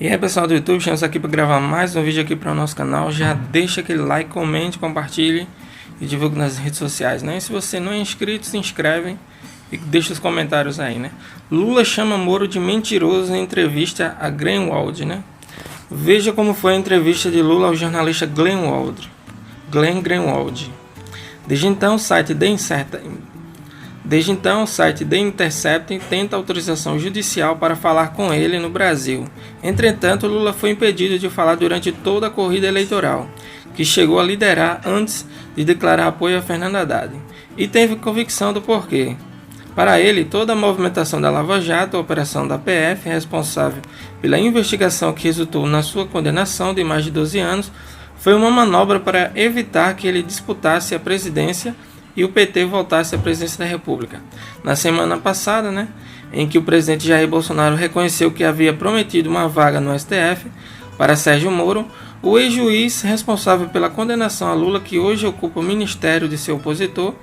E aí pessoal do YouTube, estamos aqui para gravar mais um vídeo aqui para o nosso canal. Já deixa aquele like, comente, compartilhe e divulgue nas redes sociais, né? E se você não é inscrito, se inscreve e deixa os comentários aí, né? Lula chama Moro de mentiroso em entrevista a Greenwald, né? Veja como foi a entrevista de Lula ao jornalista Glenn Greenwald. Desde então, o site The Intercept tenta autorização judicial para falar com ele no Brasil. Entretanto, Lula foi impedido de falar durante toda a corrida eleitoral, que chegou a liderar antes de declarar apoio a Fernando Haddad, e teve convicção do porquê. Para ele, toda a movimentação da Lava Jato, a operação da PF, responsável pela investigação que resultou na sua condenação de mais de 12 anos, foi uma manobra para evitar que ele disputasse a presidência e o PT voltasse à presidência da República. Na semana passada, em que o presidente Jair Bolsonaro reconheceu que havia prometido uma vaga no STF para Sérgio Moro, o ex-juiz responsável pela condenação a Lula, que hoje ocupa o ministério de seu opositor,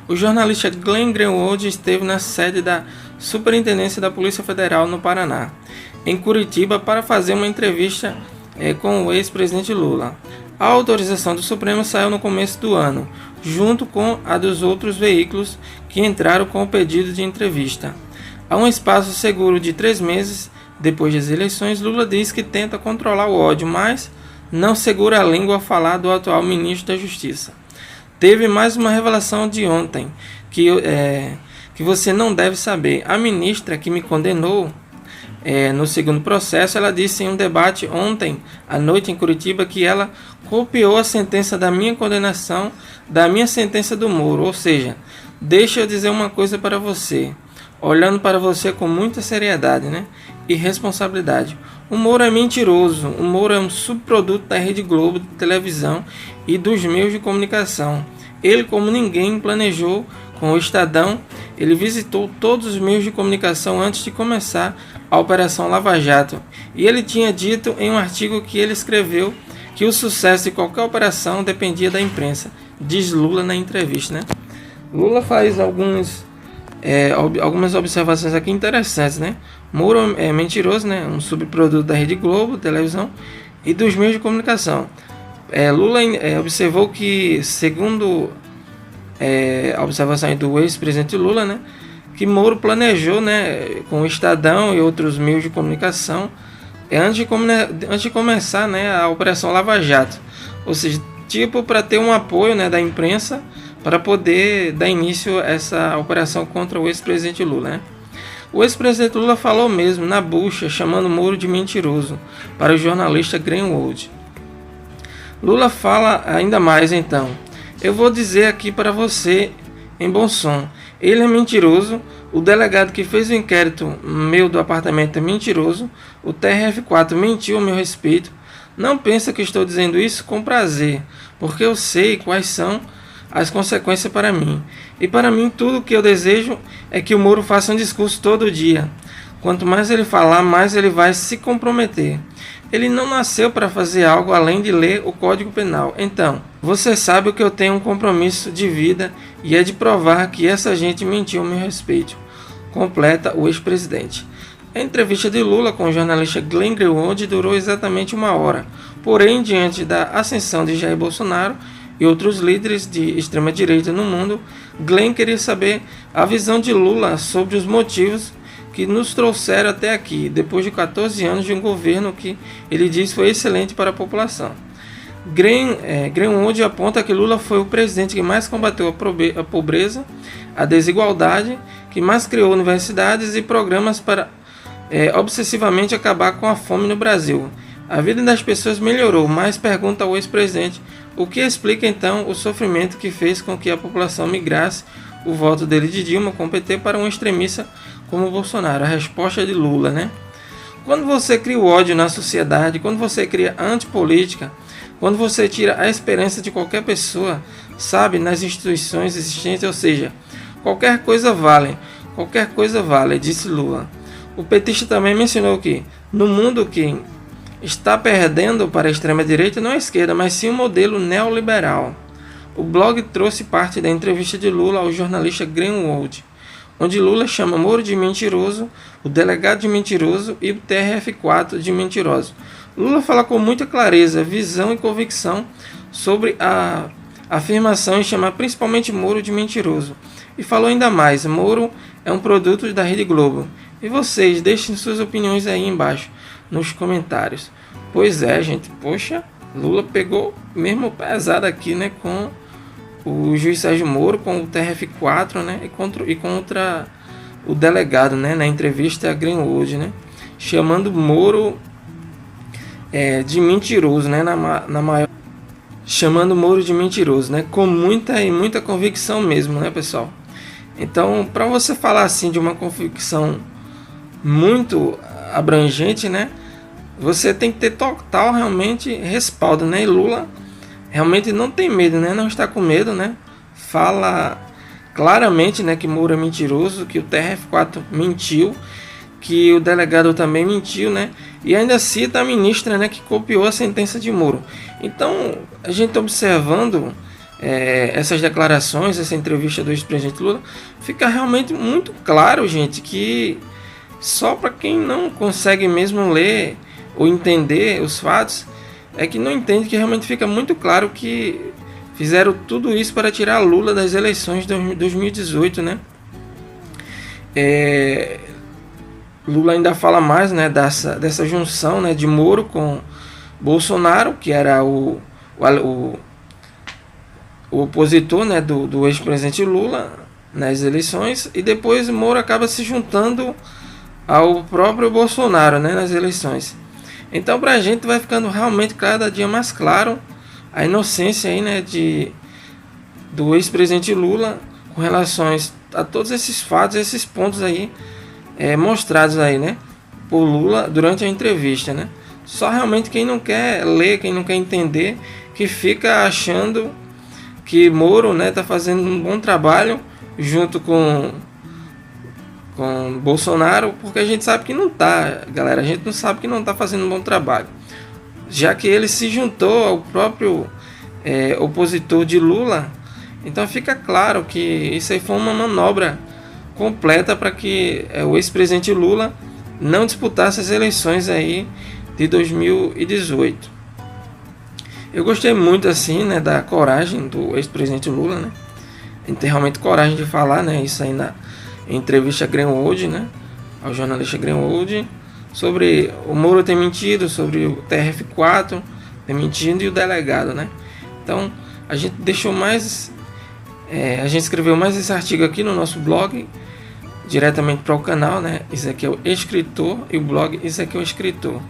o jornalista Glenn Greenwald, esteve na sede da Superintendência da Polícia Federal no Paraná, em Curitiba, para fazer uma entrevista com o ex-presidente Lula. A autorização do Supremo saiu no começo do ano, junto com a dos outros veículos que entraram com o pedido de entrevista. Há um espaço seguro de 3 meses depois das eleições, Lula diz que tenta controlar o ódio, mas não segura a língua ao falar do atual ministro da Justiça. Teve mais uma revelação de ontem, que você não deve saber. A ministra que me condenou no segundo processo, ela disse em um debate ontem à noite em Curitiba que ela copiou a sentença da minha condenação da minha sentença do Moro. Ou seja, deixa eu dizer uma coisa para você, olhando para você com muita seriedade, e responsabilidade. O Moro é mentiroso. O Moro é um subproduto da Rede Globo de televisão e dos meios de comunicação. Ele, como ninguém, planejou com o Estadão. Ele visitou todos os meios de comunicação antes de começar a Operação Lava Jato. E ele tinha dito em um artigo que ele escreveu que o sucesso de qualquer operação dependia da imprensa, diz Lula na entrevista, Lula faz algumas observações aqui interessantes, Moro é mentiroso, um subproduto da Rede Globo, televisão e dos meios de comunicação. Lula observou que, segundo a observação do ex-presidente Lula, que Moro planejou, com o Estadão e outros meios de comunicação, antes de começar, a Operação Lava Jato. Ou seja, para ter um apoio, da imprensa para poder dar início a essa operação contra o ex-presidente Lula. O ex-presidente Lula falou mesmo na bucha, chamando Moro de mentiroso, para o jornalista Greenwald. Lula fala ainda mais então. Eu vou dizer aqui para você em bom som. Ele é mentiroso, o delegado que fez o inquérito meu do apartamento é mentiroso, o TRF4 mentiu a meu respeito. Não pensa que estou dizendo isso com prazer, porque eu sei quais são as consequências para mim. E para mim tudo o que eu desejo é que o Moro faça um discurso todo dia. Quanto mais ele falar, mais ele vai se comprometer. Ele não nasceu para fazer algo além de ler o Código Penal. Então, você sabe que eu tenho um compromisso de vida e é de provar que essa gente mentiu a meu respeito, completa o ex-presidente. A entrevista de Lula com o jornalista Glenn Greenwald durou exatamente 1 hora. Porém, diante da ascensão de Jair Bolsonaro e outros líderes de extrema-direita no mundo, Glenn queria saber a visão de Lula sobre os motivos que nos trouxeram até aqui, depois de 14 anos de um governo que ele diz foi excelente para a população. Greenwald aponta que Lula foi o presidente que mais combateu a pobreza, a desigualdade, que mais criou universidades e programas para obsessivamente acabar com a fome no Brasil. A vida das pessoas melhorou, mas pergunta ao ex-presidente o que explica então o sofrimento que fez com que a população migrasse o voto dele de Dilma com o PT para um extremista como Bolsonaro. A resposta de Lula, Quando você cria o ódio na sociedade, quando você cria antipolítica, quando você tira a esperança de qualquer pessoa, nas instituições existentes, ou seja, qualquer coisa vale, disse Lula. O petista também mencionou que, no mundo que está perdendo para a extrema-direita, não a esquerda, mas sim o modelo neoliberal. O blog trouxe parte da entrevista de Lula ao jornalista Greenwald, onde Lula chama Moro de mentiroso, o delegado de mentiroso e o TRF4 de mentiroso. Lula fala com muita clareza, visão e convicção sobre a afirmação em chamar principalmente Moro de mentiroso. E falou ainda mais, Moro é um produto da Rede Globo. E vocês, deixem suas opiniões aí embaixo, nos comentários. Pois é, gente, poxa, Lula pegou mesmo pesado aqui, né, com o juiz Sérgio Moro, com o TRF4, né, e contra o delegado, né, na entrevista a Greenwood, né, chamando Moro de mentiroso, né, na maior, chamando Moro de mentiroso, né, com muita convicção mesmo, né, pessoal. Então, para você falar assim de uma convicção muito abrangente, né, você tem que ter total realmente respaldo, né, e Lula realmente não tem medo, né, não está com medo, né, fala claramente, né, que Moro é mentiroso, que o TRF4 mentiu, que o delegado também mentiu, né? E ainda cita a ministra, né, que copiou a sentença de Moro. Então, a gente observando essas declarações, essa entrevista do ex-presidente Lula, fica realmente muito claro, gente, que só para quem não consegue mesmo ler ou entender os fatos, é que não entende, que realmente fica muito claro que fizeram tudo isso para tirar Lula das eleições de 2018, né? Lula ainda fala mais, né, dessa junção, né, de Moro com Bolsonaro, que era o opositor, né, do ex-presidente Lula nas eleições, e depois Moro acaba se juntando ao próprio Bolsonaro, né, nas eleições. Então, para a gente vai ficando realmente cada dia mais claro a inocência aí, né, do ex-presidente Lula com relação a todos esses fatos, esses pontos aí mostrados aí, né, por Lula durante a entrevista, né. Só realmente quem não quer ler, quem não quer entender, que fica achando que Moro, né, tá fazendo um bom trabalho junto com Bolsonaro, porque a gente sabe que não tá, galera, a gente não sabe que não tá fazendo um bom trabalho, já que ele se juntou ao próprio opositor de Lula. Então fica claro que isso aí foi uma manobra completa para que o ex-presidente Lula não disputasse as eleições aí de 2018. Eu gostei muito assim, né, da coragem do ex-presidente Lula, né? Ele tem realmente coragem de falar, né, isso aí na entrevista a Greenwood, né, ao jornalista Greenwood, sobre o Moro ter mentido, sobre o TRF4 ter mentido e o delegado, né? Então a gente deixou mais, a gente escreveu mais esse artigo aqui no nosso blog, diretamente para o canal, né? Isso aqui é o escritor e o blog, isso aqui é o escritor.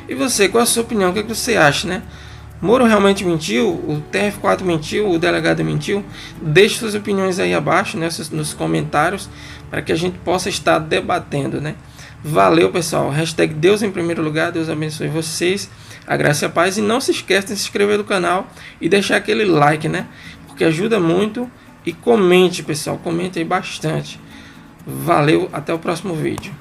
E você, qual a sua opinião? O que você acha, né? Moro realmente mentiu? O TRF4 mentiu? O delegado mentiu? Deixe suas opiniões aí abaixo, né, nos comentários, para que a gente possa estar debatendo, né? Valeu, pessoal. Hashtag Deus em primeiro lugar. Deus abençoe vocês. A graça e a paz. E não se esqueça de se inscrever no canal e deixar aquele like, né? Porque ajuda muito. E comente, pessoal. Comente aí bastante. Valeu. Até o próximo vídeo.